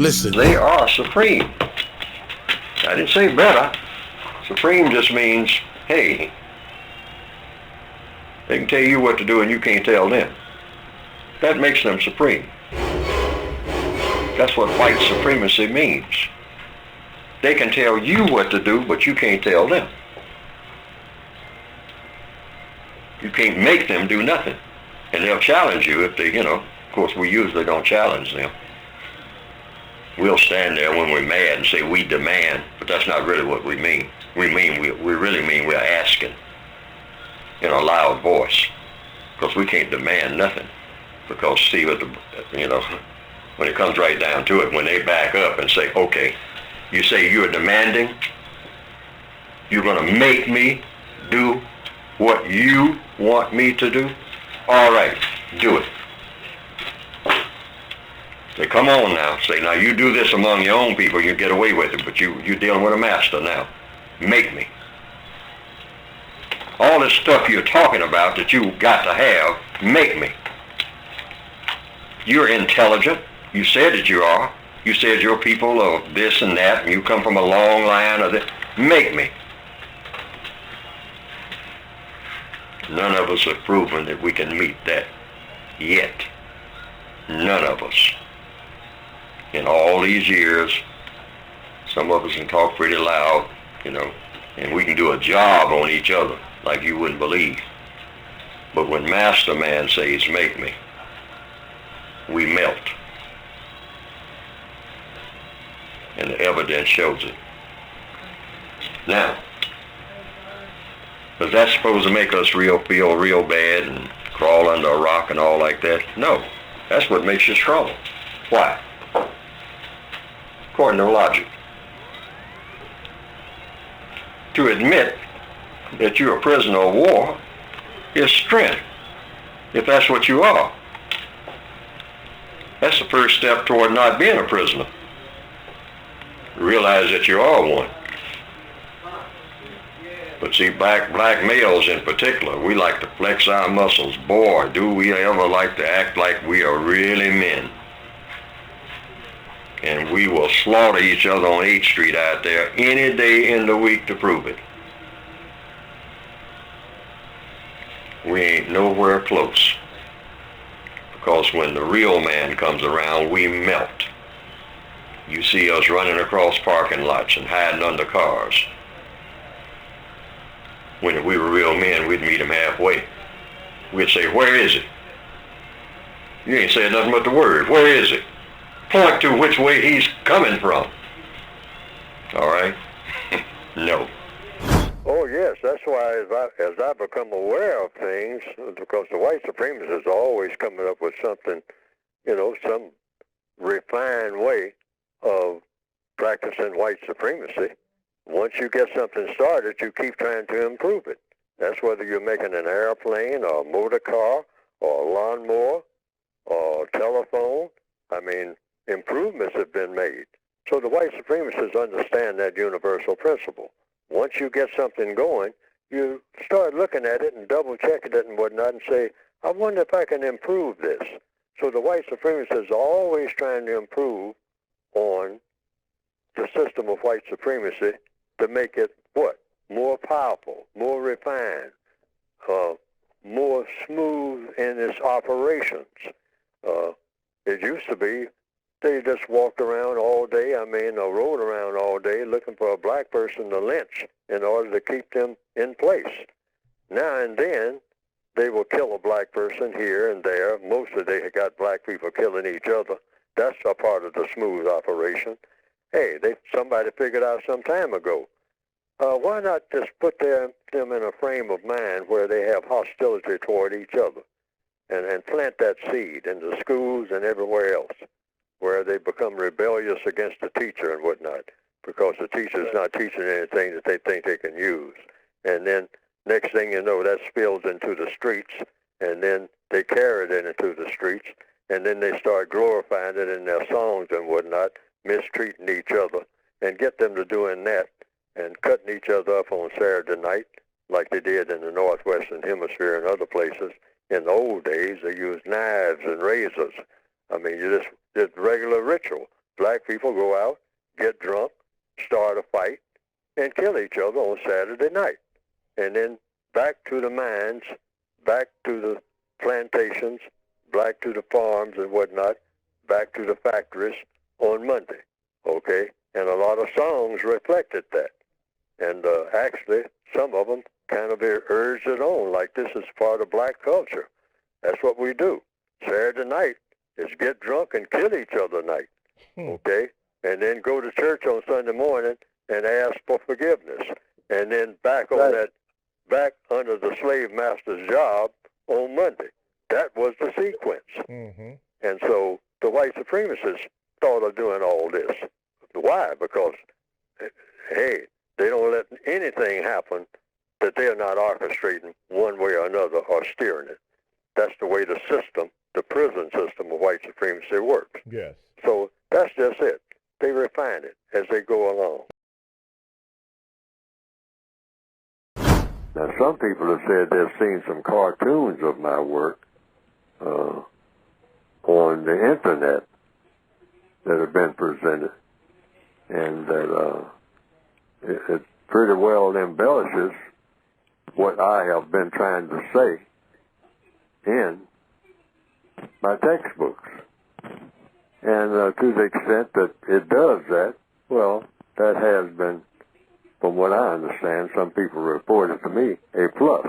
Listen. They are supreme. I didn't say better. Supreme just means, hey, they can tell you what to do and you can't tell them. That makes them supreme. That's what white supremacy means. They can tell you what to do, but you can't tell them. You can't make them do nothing. And they'll challenge you if they, of course we usually don't challenge them. We'll stand there when we're mad and say we demand, but that's not really what we mean. We really mean we're asking in a loud voice, because we can't demand nothing. Because see, when it comes right down to it, when they back up and say, okay, you say you're demanding, you're going to make me do what you want me to do? All right, do it. Say, come on now. Say, now you do this among your own people, you get away with it, but you're dealing with a master now. Make me. All this stuff you're talking about that you got to have, make me. You're intelligent. You said that you are. You said your people are this and that, and you come from a long line of this. Make me. None of us have proven that we can meet that yet. None of us. In all these years, some of us can talk pretty loud, and we can do a job on each other like you wouldn't believe. But when Master Man says, make me, we melt. And the evidence shows it. Now, is that supposed to make us feel real bad and crawl under a rock and all like that? No, that's what makes you strong. Why? According to logic. To admit that you're a prisoner of war is strength, if that's what you are. That's the first step toward not being a prisoner. Realize that you are one. But see, black males in particular, we like to flex our muscles. Boy, do we ever like to act like we are really men. And we will slaughter each other on 8th Street out there any day in the week to prove it. We ain't nowhere close. Because when the real man comes around, we melt. You see us running across parking lots and hiding under cars. When if we were real men, we'd meet him halfway. We'd say, where is it? You ain't saying nothing but the word. Where is it? Point to which way he's coming from. All right? No. Oh, yes. That's why as I become aware of things, because the white supremacists are always coming up with something, some refined way of practicing white supremacy. Once you get something started, you keep trying to improve it. That's whether you're making an airplane or a motor car or a lawnmower or a telephone. Improvements have been made. So the white supremacists understand that universal principle. Once you get something going, you start looking at it and double-checking it and whatnot and say, I wonder if I can improve this. So the white supremacists are always trying to improve on the system of white supremacy to make it what? More powerful, more refined, more smooth in its operations. It used to be they just walked around all day, or rode around all day looking for a black person to lynch in order to keep them in place. Now and then, they will kill a black person here and there. Mostly they got black people killing each other. That's a part of the smooth operation. Hey, somebody figured out some time ago. Why not just put them in a frame of mind where they have hostility toward each other and plant that seed in the schools and everywhere else, where they become rebellious against the teacher and whatnot, because the teacher's not teaching anything that they think they can use. And then next thing you know, that spills into the streets, and then they carry it into the streets, and then they start glorifying it in their songs and whatnot, mistreating each other, and get them to doing that, and cutting each other up on Saturday night, like they did in the Northwestern Hemisphere and other places. In the old days, they used knives and razors. You just regular ritual. black people go out, get drunk, start a fight, and kill each other on Saturday night. And then back to the mines, back to the plantations, back to the farms and whatnot, back to the factories on Monday, okay? And a lot of songs reflected that. And actually, some of them kind of urged it on, like this is part of black culture. That's what we do. Saturday night is get drunk and kill each other night, okay? And then go to church on Sunday morning and ask for forgiveness. And then back on that, back under the slave master's job on Monday. That was the sequence. Mm-hmm. And so the white supremacists thought of doing all this. Why? Because, hey, they don't let anything happen that they're not orchestrating one way or another or steering it. That's the way the system, the prison system of white supremacy works. Yes. So that's just it. They refine it as they go along. Now, some people have said they've seen some cartoons of my work on the internet that have been presented, and that it pretty well embellishes what I have been trying to say in my textbooks. And to the extent that it does that, well, that has been, from what I understand, some people reported to me, a plus.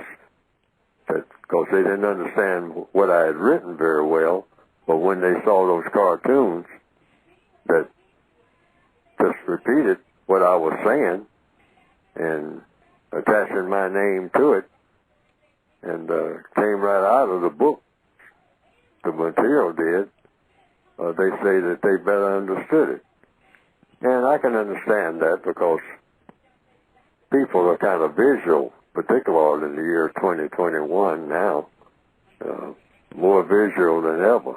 Because they didn't understand what I had written very well, but when they saw those cartoons that just repeated what I was saying and attaching my name to it, and came right out of the book, the material did, they say that they better understood it. And I can understand that because people are kind of visual, particularly in the year 2021 now, more visual than ever.